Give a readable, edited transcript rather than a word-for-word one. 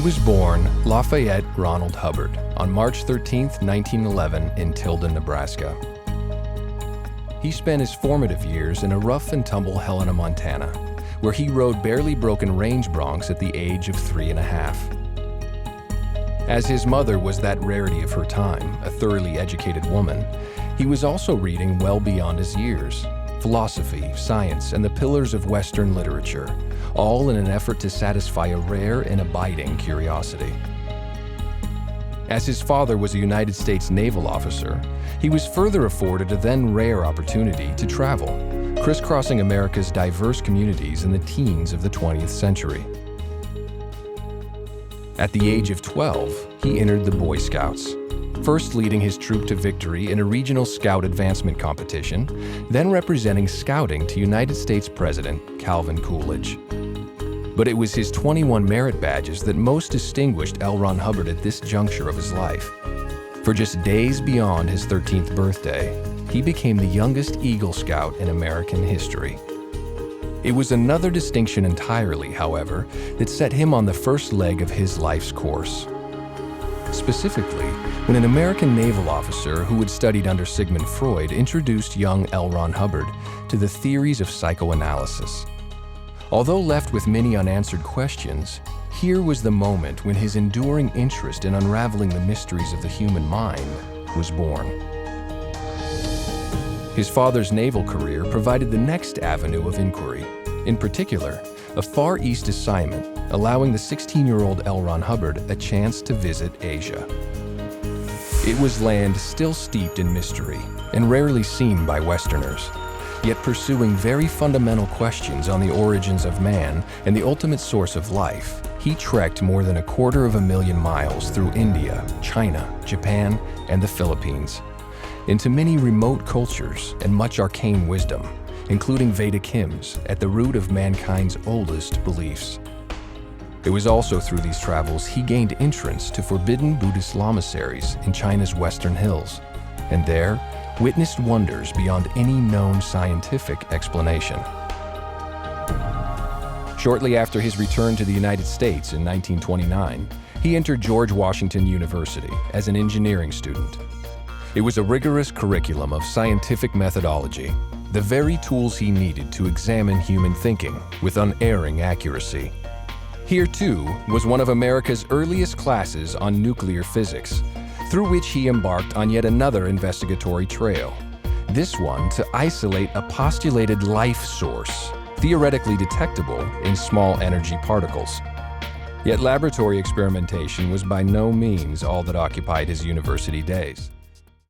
was born Lafayette Ronald Hubbard on March 13, 1911 in Tilden, Nebraska. He spent his formative years in a rough and tumble Helena, Montana, where he rode barely broken range broncs at the age of 3.5. As his mother was that rarity of her time, a thoroughly educated woman, he was also reading well beyond his years: philosophy, science, and the pillars of Western literature, all in an effort to satisfy a rare and abiding curiosity. As his father was a United States naval officer, he was further afforded a then rare opportunity to travel, crisscrossing America's diverse communities in the teens of the 20th century. At the age of 12, he entered the Boy Scouts, first leading his troop to victory in a regional scout advancement competition, then representing scouting to United States President Calvin Coolidge. But it was his 21 merit badges that most distinguished L. Ron Hubbard at this juncture of his life. For just days beyond his 13th birthday, he became the youngest Eagle Scout in American history. It was another distinction entirely, however, that set him on the first leg of his life's course. Specifically, when an American naval officer who had studied under Sigmund Freud introduced young L. Ron Hubbard to the theories of psychoanalysis. Although left with many unanswered questions, here was the moment when his enduring interest in unraveling the mysteries of the human mind was born. His father's naval career provided the next avenue of inquiry, in particular, a Far East assignment allowing the 16-year-old L. Ron Hubbard a chance to visit Asia. It was land still steeped in mystery and rarely seen by Westerners, yet pursuing very fundamental questions on the origins of man and the ultimate source of life. He trekked more than 250,000 miles through India, China, Japan, and the Philippines, into many remote cultures and much arcane wisdom, including Vedic hymns at the root of mankind's oldest beliefs. It was also through these travels he gained entrance to forbidden Buddhist lamaseries in China's western hills, and there witnessed wonders beyond any known scientific explanation. Shortly after his return to the United States in 1929, he entered George Washington University as an engineering student. It was a rigorous curriculum of scientific methodology, the very tools he needed to examine human thinking with unerring accuracy. Here, too, was one of America's earliest classes on nuclear physics, through which he embarked on yet another investigatory trail, this one to isolate a postulated life source, theoretically detectable in small energy particles. Yet laboratory experimentation was by no means all that occupied his university days.